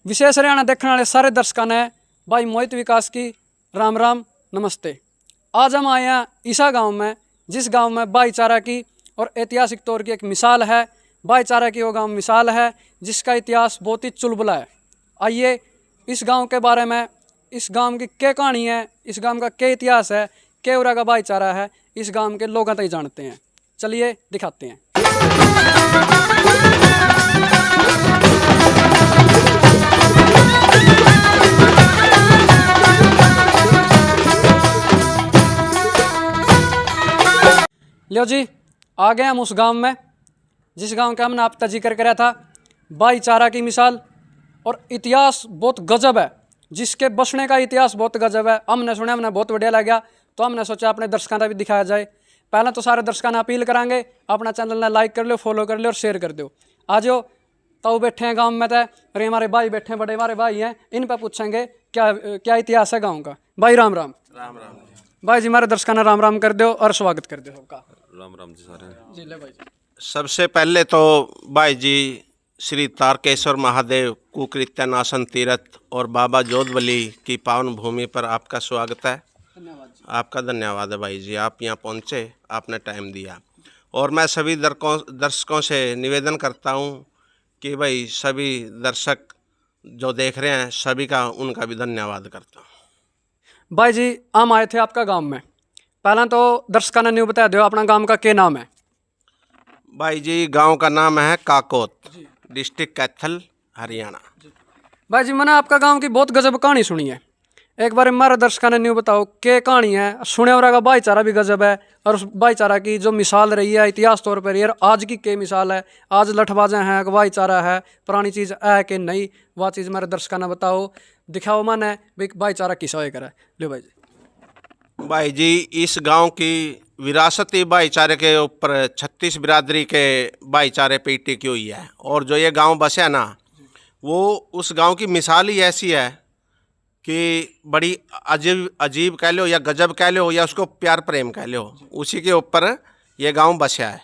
विशेष हरियाणा देखने वाले सारे दर्शकों ने भाई मोहित विकास की राम राम नमस्ते। आज हम आए हैं ईसा गांव में, जिस गांव में भाईचारा की और ऐतिहासिक तौर की एक मिसाल है। भाईचारा की वो गांव मिसाल है जिसका इतिहास बहुत ही चुलबुला है। आइए इस गांव के बारे में, इस गांव की क्या कहानी है, इस गांव का क्या इतिहास है, क्या उरा का भाईचारा है, इस गांव के लोगों तक जानते हैं। चलिए दिखाते हैं। लो जी, आ गए हम उस गांव में जिस गांव का हमने आप तक जिक्र करा था। भाईचारा की मिसाल और इतिहास बहुत गजब है, जिसके बसने का इतिहास बहुत गजब है। हमने सुना, हमने बहुत बढ़िया लगा, तो हमने सोचा अपने दर्शकों का भी दिखाया जाए। पहले तो सारे दर्शकों ने अपील करांगे, अपना चैनल ने लाइक कर लो, फॉलो कर लो और शेयर कर दो। आ जाओ, ताऊ बैठे हैं गाँव में तो, और हमारे भाई बैठे हैं, बड़े हमारे भाई हैं, इन पर पूछेंगे क्या क्या इतिहास है गाँव का। भाई राम राम। राम राम भाई जी, हमारे दर्शकों ने राम राम कर दो और स्वागत कर दो सबका। राम राम जी सारे जी ले भाई जी। सबसे पहले तो भाई जी श्री तारकेश्वर महादेव कुकृत्य नाशन तीर्थ और बाबा जोधबली की पावन भूमि पर आपका स्वागत है। धन्यवाद जी। आपका धन्यवाद है भाई जी, आप यहाँ पहुँचे, आपने टाइम दिया। और मैं सभी दर्शकों से निवेदन करता हूँ कि भाई सभी दर्शक जो देख रहे हैं सभी का उनका भी धन्यवाद करता हूँ। भाई जी, हम आए थे आपका गांव में। पहला तो दर्शकों ने न्यू बता दो अपना गांव का क्या नाम है। भाई जी गांव का नाम है काकोत, डिस्ट्रिक्ट कैथल, हरियाणा। भाई जी, मैंने आपका गांव की बहुत गजब कहानी सुनी है। एक बार हमारे दर्शकों ने न्यू बताओ क्या कहानी है। सुने और का भाईचारा भी गजब है, और उस भाईचारा की जो मिसाल रही है इतिहास तौर पर यार, आज की क्या मिसाल है। आज लठबाजें हैं, भाईचारा है, पुरानी चीज़ है कि नहीं, वह चीज़ हमारे दर्शकों ने बताओ, दिखाओ मन भाई भाईचारा किस होए करे। लो भाई जी। भाई जी इस गांव की विरासती भाईचारे के ऊपर 36 बिरादरी के भाईचारे पे टिकी हुई है। और जो ये गांव बसा ना, वो उस गांव की मिसाल ही ऐसी है कि बड़ी अजीब कह लो या गजब कह लो या उसको प्यार प्रेम कह लो, उसी के ऊपर ये गांव बसा है।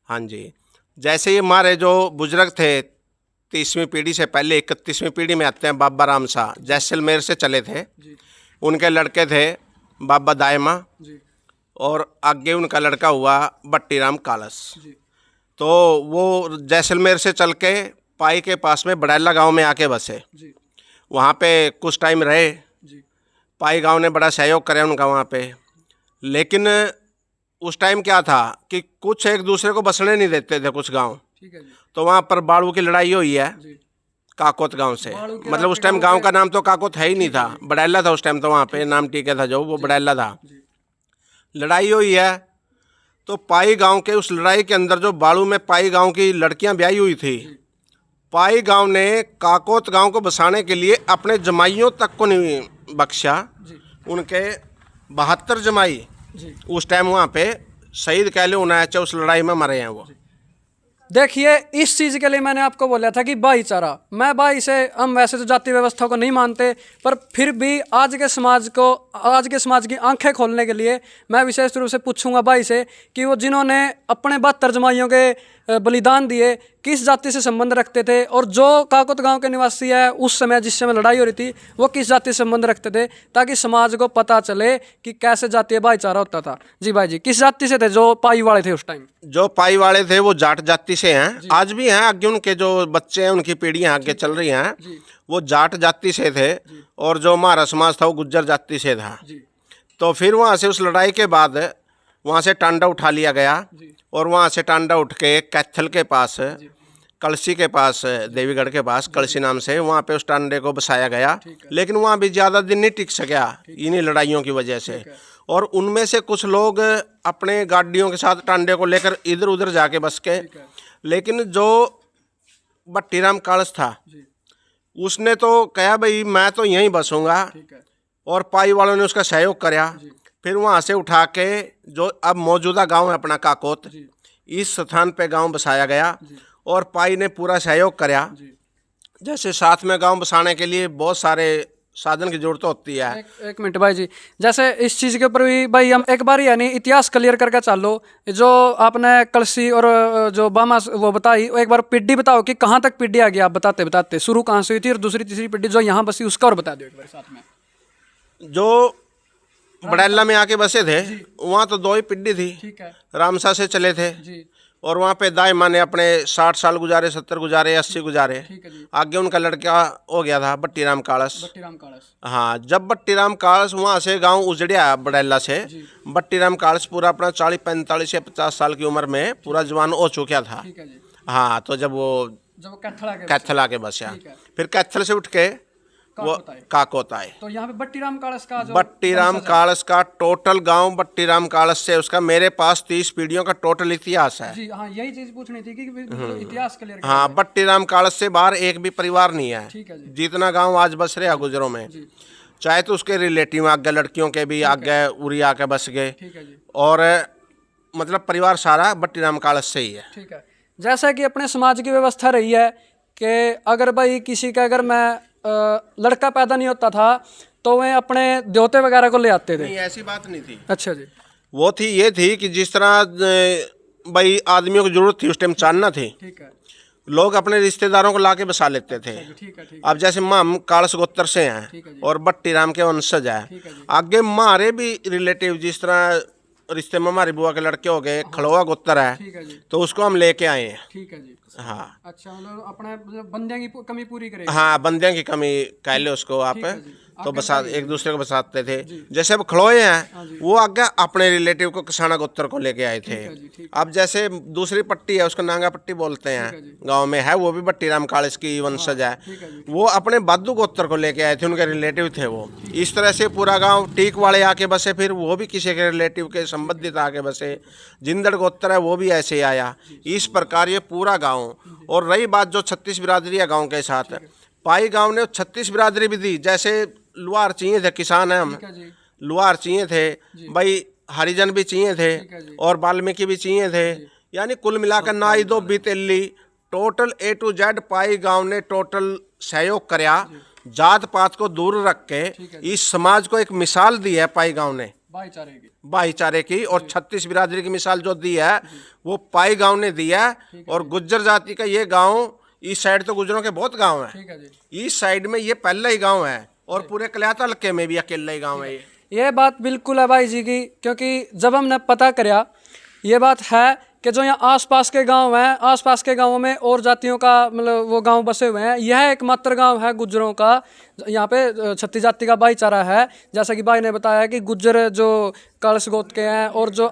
हाँ जी, जैसे ये हमारे जो बुजुर्ग थे 30वीं पीढ़ी से पहले 31वीं पीढ़ी में आते हैं, बाबा राम शाह जैसलमेर से चले थे। उनके लड़के थे बाबा दायमा, और आगे उनका लड़का हुआ बट्टी राम कालस। तो वो जैसलमेर से चल के पाई के पास में बड़ैला गांव में आके बसे। वहाँ पे कुछ टाइम रहे। पाई गांव ने बड़ा सहयोग करे उनका वहाँ पे। लेकिन उस टाइम क्या था कि कुछ एक दूसरे को बसने नहीं देते थे कुछ गांव। तो वहाँ पर बाड़ू की लड़ाई हुई है काकोत गांव से। मतलब उस टाइम गांव का नाम तो काकोत है ही नहीं था, बड़ैला था उस टाइम। तो वहाँ पे नाम टीका था जो, वो बड़ैला था। लड़ाई हुई है तो पाई गांव के उस लड़ाई के अंदर जो बाड़ू में पाई गांव की लड़कियां ब्याही हुई थी, पाई गांव ने काकोत गांव को बसाने के लिए अपने जमाइयों तक को नहीं बख्शा। उनके 72 जमाई उस टाइम वहाँ पे शहीद कह लो उन्हें, चाहे उस लड़ाई में मरे हैं वो। देखिए, इस चीज़ के लिए मैंने आपको बोला था कि भाईचारा, मैं भाई से, हम वैसे तो जाति व्यवस्था को नहीं मानते, पर फिर भी आज के समाज की आंखें खोलने के लिए मैं विशेष रूप से पूछूंगा भाई से कि वो जिन्होंने अपने 72 जमाइयों के बलिदान दिए किस जाति से संबंध रखते थे, और जो काकोत गांव के निवासी है उस समय जिस समय लड़ाई हो रही थी वो किस जाति से संबंध रखते थे, ताकि समाज को पता चले कि कैसे जातीय भाईचारा होता था। जी भाई जी, किस जाति से थे जो पाई वाले थे उस टाइम? जो पाई वाले थे वो जाट जाति से हैं, आज भी हैं। आगे उनके जो बच्चे हैं, उनकी पीढ़ियां आगे चल रही हैं, वो जाट जाति से थे। और जो हमारा समाज था वो गुज्जर जाति से था। तो फिर वहाँ से उस लड़ाई के बाद वहाँ से टांडा उठा लिया गया, और वहाँ से टांडा उठ के कैथल के पास, कलसी के पास, देवीगढ़ के पास कलसी नाम से, वहाँ पे उस टांडे को बसाया गया। लेकिन वहाँ भी ज़्यादा दिन नहीं टिक सका इन्हीं लड़ाइयों की वजह से। और उनमें से कुछ लोग अपने गाड़ियों के साथ टांडे को लेकर इधर उधर जाके बस के। लेकिन जो बट्टीराम कालस था उसने तो कहा भाई मैं तो यहीं बसूँगा, और पाई वालों ने उसका सहयोग कराया। फिर वहाँ से उठा के जो अब मौजूदा गांव है अपना काकोत, इस स्थान पे गांव बसाया गया, और पाई ने पूरा सहयोग कराया। जैसे साथ में गांव बसाने के लिए बहुत सारे साधन की जरूरत होती है। एक मिनट भाई जी, जैसे इस चीज़ के ऊपर भी भाई हम एक बार यानी इतिहास क्लियर करके चालो। जो आपने कलसी और जो बामा वो बताई, एक बार पीढ़ी बताओ कि कहाँ तक पीढ़ी आ गई। आप बताते बताते शुरू कहाँ से हुई थी और दूसरी तीसरी पीढ़ी जो यहाँ बसी उसका और बता दो एक बार साथ में। जो बड़ैला में आके बसे थे वहाँ तो 2 ही पीढ़ी थी। ठीक है रामसा से चले थे जी। और वहाँ पे दाई माँ ने अपने 60 साल गुजारे, 70 गुजारे, 80 गुजारे। ठीक है जी। आगे उनका लड़का हो गया था बट्टीराम कालस। बट्टीराम कालस। हाँ, जब बट्टीराम कालस वहाँ से गांव उजड़िया बड़ैला से, बट्टीराम कालस पूरा अपना 40, 45 या 50 साल की उम्र में पूरा जवान हो चुका था। ठीक है जी। हाँ, तो जब वो कैथल आके बसा, फिर कैथल से उठ के वो काकोत आए। तो यहाँ पे बट्टीराम कालस का जो बट्टीराम कालस का टोटल गांव बट्टीराम कालस से उसका मेरे पास 30 पीढ़ियों का टोटल इतिहास है जी। हाँ, यही चीज पूछनी थी कि इतिहास क्लियर। हाँ, बट्टीराम कालस से बाहर एक भी परिवार नहीं है। ठीक है जी। जितना गांव आज बस रहे गुजरों में, चाहे तो उसके रिलेटिव आगे लड़कियों के भी आगे उरी आके बस गए। ठीक है जी। और मतलब परिवार सारा बट्टीराम कालस से ही है। ठीक है। जैसा कि अपने समाज की व्यवस्था रही है कि अगर भाई किसी का अगर मैं लड़का पैदा नहीं होता था तो वे अपने देवते वगैरह को ले आते थे। नहीं, ऐसी बात नहीं थी। अच्छा जी। वो थी, ये थी कि जिस तरह भाई आदमियों की जरूरत थी उस टाइम चाहना थी। ठीक है। लोग अपने रिश्तेदारों को लाके बसा लेते थे। ठीक है। अब जैसे हम कालस गोत्र से हैं और बट्टीराम के वंशज है, आगे हमारे भी रिलेटिव जिस तरह रिश्ते में हमारी बुआ के लड़के हो गए, खड़ोआ गोत्र है, तो उसको हम लेके आए हैं। ठीक है जी। हाँ। अच्छा, मतलब अपने बंदियां की कमी पूरी करेंगे। हाँ, बंदियां की कमी कह लो उसको आप। तो बसा एक दूसरे को बसाते थे। जैसे अब खड़ोए हैं वो आगे अपने रिलेटिव को किसाना गोत्र को लेके आए थे। अब जैसे दूसरी पट्टी है उसको नांगा पट्टी बोलते हैं, गांव में है, वो भी बट्टीराम कालस की वंशज है। वो अपने बादू गोत्र को लेके आए थे, उनके रिलेटिव थे वो। इस तरह से पूरा गाँव टीक वाले आके बसे, फिर वो भी किसी के रिलेटिव के संबंधित आके बसे। जिंदड़ गोत्र है वो भी ऐसे ही आया। इस प्रकार ये पूरा गाँव। और रही बात जो 36 बिरादरी है गाँव के साथ, पाई गांव ने 36 बिरादरी भी दी। जैसे लुहार चाहिए थे, किसान है हम, लुहार चाहिए थे भाई, हरिजन भी चाहिए थे और वाल्मीकि भी चाहिए थे। यानी कुल मिलाकर नाई दो बीतेली टोटल A to Z पाई गांव ने टोटल सहयोग कराया। जात पात को दूर रख के इस समाज को एक मिसाल दी है पाई गांव ने भाईचारे की। और 36 बिरादरी की मिसाल जो दी है वो पाई गांव ने दी है। और गुज्जर जाति का ये गांव, इस साइड तो गुजरों के बहुत गांव हैं, इस साइड में ये पहला ही गांव है और पूरे कल्याता हल्के में भी अकेला ही गांव है। ये बात बिल्कुल है भाई जी की, क्योंकि जब हमने पता कराया ये बात है कि जो यहाँ आसपास के गांव हैं, आसपास के गांवों में और जातियों का मतलब वो गांव बसे हुए हैं, यह एकमात्र गांव है गुज्जरों का। यहाँ पे 36 जाति का भाईचारा है। जैसा कि भाई ने बताया कि गुज्जर जो कालस गोत्र के हैं और जो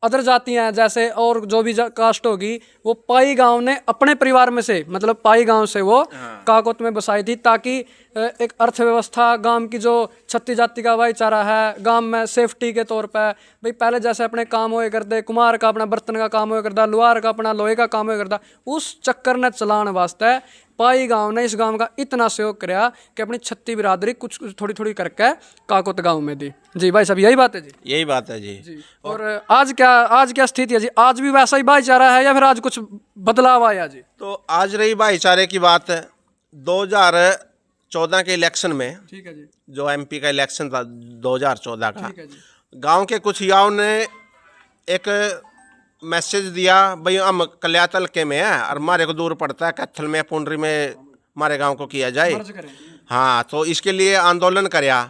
अदर जातियाँ हैं जैसे और जो भी कास्ट होगी वो पाई गांव ने अपने परिवार में से, मतलब पाई गांव से वो काकोत में बसाई थी, ताकि एक अर्थव्यवस्था गांव की जो 36 जाति का भाईचारा है गांव में सेफ्टी के तौर पे भाई पहले जैसे अपने काम हुए करते, कुम्हार का अपना बर्तन का काम हुआ करता, लुहार का अपना लोहे का काम हुआ करता, उस चक्कर ने चलाने वास्ते पाई गांव ने इस गांव का इतना सहयोग कराया कि अपनी 36 बिरादरी कुछ थोड़ी थोड़ी करके काकोत गांव में दी। जी भाई साहब, यही बात है जी? यही बात है जी। और आज क्या स्थिति है जी? आज भी वैसा ही भाईचारा है या फिर आज कुछ बदलाव आया जी? तो आज रही भाईचारे की बात 2014 के इलेक्शन में, ठीक है जी, जो MP का इलेक्शन था 2014 का, गांव के कुछ युवाओं ने एक मैसेज दिया, भाई हम कल्याता हल्के में है और हमारे को दूर पड़ता है, कैथल में पुंडरी में हमारे गांव को किया जाए। हाँ, तो इसके लिए आंदोलन कराया।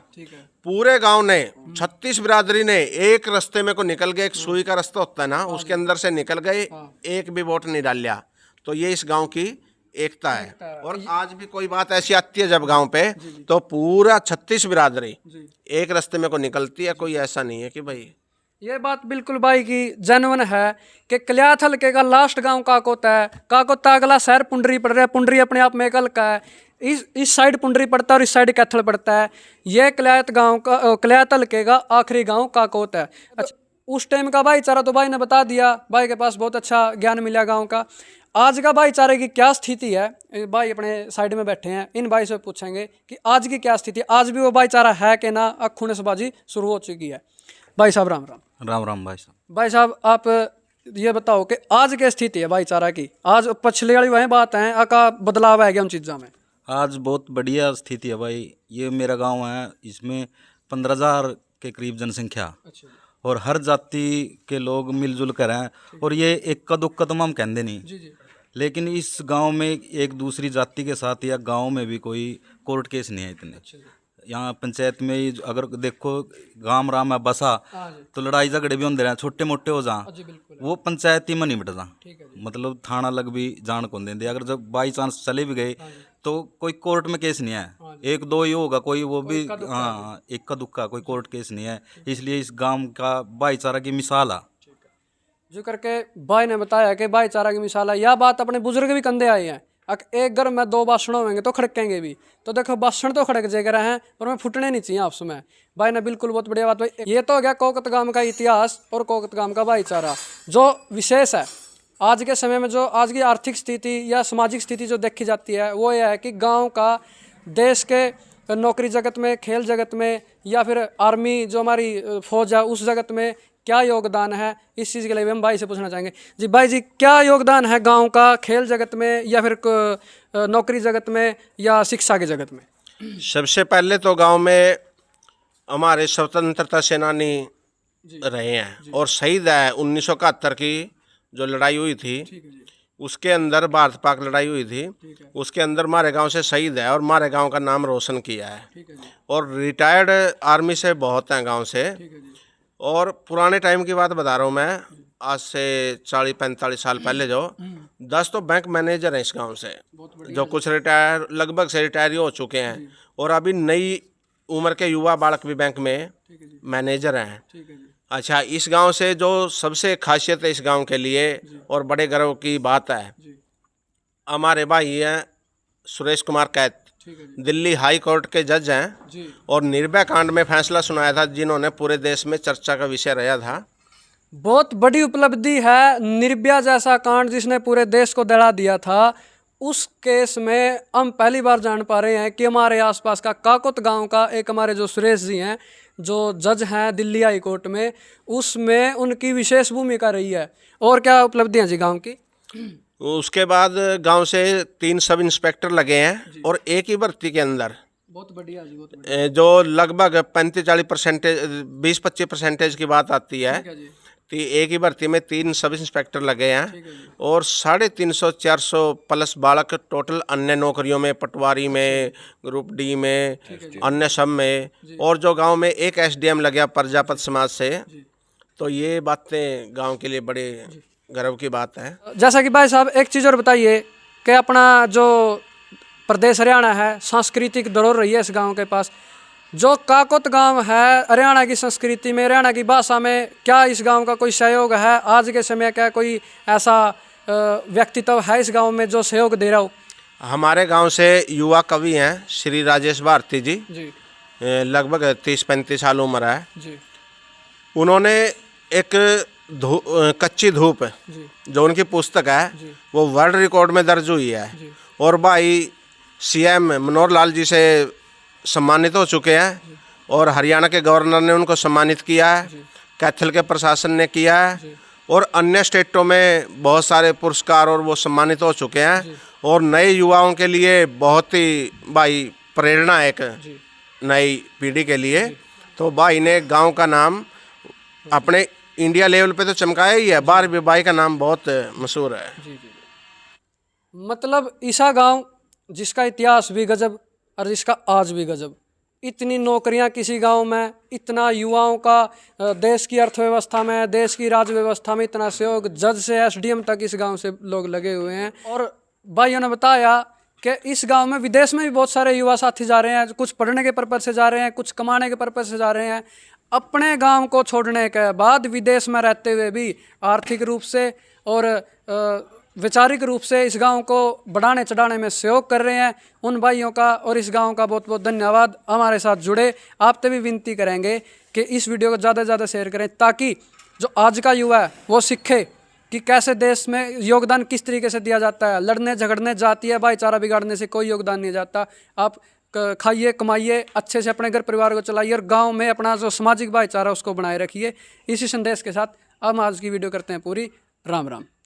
पूरे गांव ने 36 बिरादरी ने एक रास्ते में को निकल गए, एक सुई का रास्ता होता है ना, उसके अंदर से निकल गए, एक भी वोट नहीं डाल। तो ये इस गांव की एकता है। और आज भी कोई बात ऐसी आती है जब गांव पे, तो पूरा 36 बिरादरी एक रास्ते में को निकलती है। कोई ऐसा नहीं है कि भाई, ये बात बिल्कुल भाई की जेन्युइन है कि कल्यात हल्के का लास्ट गांव काकोत है। काकोत अगला शहर पुंडरी पड़ रहा है, पुंडरी अपने आप में एक हल्का है। इस साइड पुंडरी पड़ता है और इस साइड कैथल पड़ता है। ये कल्यात गांव का, कल्यात हल्के का आखिरी गांव काकोत है। अच्छा, उस टाइम का भाईचारा तो भाई ने बता दिया, भाई के पास बहुत अच्छा ज्ञान मिला गाँव का। आज का भाईचारे की क्या स्थिति है? भाई अपने साइड में बैठे हैं, इन भाई से पूछेंगे कि आज की क्या स्थिति है, आज भी वो भाईचारा है कि ना, अखुने से बाजी शुरू हो चुकी है? भाई साहब राम राम। राम राम भाई साहब। भाई साहब आप ये बताओ कि आज क्या स्थिति है भाईचारा की? आज पिछले वाली वही बात है, आका बदलाव आ गया उन चीज़ों में? आज बहुत बढ़िया स्थिति है भाई। ये मेरा गांव है, इसमें 15,000 के करीब जनसंख्या अच्छा और हर जाति के लोग मिलजुल कर हैं। और ये इक्का दुक्का तो हम कहते नहीं, जी जी लेकिन इस गांव में एक दूसरी जाति के साथ या गांव में भी कोई कोर्ट केस नहीं है इतने। अच्छा जी यहाँ पंचायत में ही अगर देखो गांव राम है बसा, हाँ जी तो लड़ाई झगड़े भी होते रहे, छोटे मोटे हो जा, जी बिल्कुल वो पंचायत ही में नहीं मिटता। ठीक है जी मतलब थाना लग भी जान को देंगे, अगर जब बाई चांस चले भी गए हाँ जी तो कोई कोर्ट में केस नहीं हाँ है, जी। एक दो ही होगा कोई, वो भी इक्का दुक्का हाँ इक्का दुक्का, कोई कोर्ट केस नहीं है। इसलिए इस गांव का भाईचारा की मिसाल है। ठीक है जो करके भाई ने बताया कि भाईचारा की मिसाल है, यह बात अपने बुजुर्ग भी कंधे आई हैं। एक घर में दो बासण होंगे तो खड़केंगे भी, तो देखो बासण तो खड़क जे रहे हैं पर मैं फुटने नहीं चाहिए आपस में। भाई ने बिल्कुल बहुत बढ़िया बात भाई। ये तो हो गया कोकत गांव का इतिहास और कोकत गांव का भाईचारा जो विशेष है। आज के समय में जो आज की आर्थिक स्थिति या सामाजिक स्थिति जो देखी जाती है वो ये है कि गांव का देश के नौकरी जगत में, खेल जगत में या फिर आर्मी जो हमारी फौज है उस जगत में क्या योगदान है, इस चीज़ के लिए भी हम भाई से पूछना चाहेंगे। जी भाई जी, क्या योगदान है गांव का खेल जगत में या फिर नौकरी जगत में या शिक्षा के जगत में? सबसे पहले तो गांव में हमारे स्वतंत्रता सेनानी रहे हैं और शहीद है 1971 की जो लड़ाई हुई थी, ठीक है जी उसके अंदर भारत पाक लड़ाई हुई थी, ठीक है उसके अंदर हमारे गांव से शहीद है और हमारे गांव का नाम रोशन किया है। ठीक है जी और रिटायर्ड आर्मी से बहुत हैं गांव से। ठीक है जी और पुराने टाइम की बात बता रहा हूँ मैं, आज से 40-45 साल पहले जो 10 तो बैंक मैनेजर हैं इस गांव से, बहुत बढ़िया जो कुछ रिटायर लगभग से रिटायर ही हो चुके हैं और अभी नई उम्र के युवा बालक भी बैंक में ठीक है जी मैनेजर हैं। ठीक है जी अच्छा, इस गांव से जो सबसे खासियत है इस गांव के लिए और बड़े गर्व की बात है, जी हमारे भाई हैं सुरेश कुमार कैत, ठीक है जी दिल्ली हाई कोर्ट के जज हैं जी और निर्भया कांड में फैसला सुनाया था, जिन्होंने पूरे देश में चर्चा का विषय रहा था। बहुत बड़ी उपलब्धि है। निर्भया जैसा कांड जिसने पूरे देश को दड़ा दिया था, उस केस में हम पहली बार जान पा रहे हैं कि हमारे आसपास का काकोत गांव का एक हमारे जो सुरेश जी हैं जो जज हैं दिल्ली हाई कोर्ट में, उसमें उनकी विशेष भूमिका रही है। और क्या उपलब्धियां जी गांव की? उसके बाद गांव से 3 सब इंस्पेक्टर लगे हैं और एक ही भर्ती के अंदर बहुत बढ़िया जी बहुत बढ़िया जो लगभग 35-40% 20-25% की बात आती है, ठीक है जी तो एक ही भर्ती में 3 सब इंस्पेक्टर लगे हैं ठीक है जी और 350-400 प्लस बालक टोटल अन्य नौकरियों में, पटवारी में, ग्रुप डी में, अन्य सब में। और जो गांव में एक एसडीएम लग गया प्रजापत समाज से, जी तो ये बातें गांव के लिए बड़े गर्व की बात है। जैसा कि भाई साहब एक चीज़ और बताइए कि अपना जो प्रदेश हरियाणा है, सांस्कृतिक धरोहर रही है इस गांव के पास। जो काकोत गांव है हरियाणा की संस्कृति में, हरियाणा की भाषा में, क्या इस गांव का कोई सहयोग है आज के समय? क्या कोई ऐसा व्यक्तित्व है इस गांव में जो सहयोग दे रहा हो? हमारे गांव से युवा कवि हैं श्री राजेश भारती जी, जी लगभग 30-35 साल उम्र है। जी उन्होंने एक कच्ची धूप जी जो उनकी पुस्तक है जी वो वर्ल्ड रिकॉर्ड में दर्ज हुई है जी और भाई सीएम मनोहर लाल जी से सम्मानित हो चुके हैं और हरियाणा के गवर्नर ने उनको सम्मानित किया है, कैथल के प्रशासन ने किया है और अन्य स्टेटों में बहुत सारे पुरस्कार और वो सम्मानित हो चुके हैं। और नए युवाओं के लिए बहुत ही भाई प्रेरणा है एक नई पीढ़ी के लिए। तो भाई ने गांव का नाम अपने इंडिया लेवल पे तो चमकाया ही है, बाहर भी भाई का नाम बहुत मशहूर है। जी जी मतलब ईसा गांव जिसका इतिहास भी गजब और जिसका आज भी गजब, इतनी नौकरियां किसी गांव में, इतना युवाओं का देश की अर्थव्यवस्था में, देश की राज्य व्यवस्था में इतना सहयोग, जज से एसडीएम तक इस गांव से लोग लगे हुए हैं। और भाइयों ने बताया कि इस गांव में विदेश में भी बहुत सारे युवा साथी जा रहे हैं, कुछ पढ़ने के पर्पज से जा रहे हैं, कुछ कमाने के पर्पज से जा रहे हैं। अपने गांव को छोड़ने के बाद विदेश में रहते हुए भी आर्थिक रूप से और वैचारिक रूप से इस गांव को बढ़ाने चढ़ाने में सहयोग कर रहे हैं। उन भाइयों का और इस गांव का बहुत बहुत धन्यवाद। हमारे साथ जुड़े आपसे भी विनती करेंगे कि इस वीडियो को ज़्यादा से ज़्यादा शेयर करें ताकि जो आज का युवा है वो सीखे कि कैसे देश में योगदान किस तरीके से दिया जाता है। लड़ने झगड़ने जाती है, भाईचारा बिगाड़ने से कोई योगदान नहीं जाता। आप खाइए, कमाइए, अच्छे से अपने घर परिवार को चलाइए और गांव में अपना जो सामाजिक भाईचारा उसको बनाए रखिए। इसी संदेश के साथ हम आज की वीडियो करते हैं पूरी। राम राम।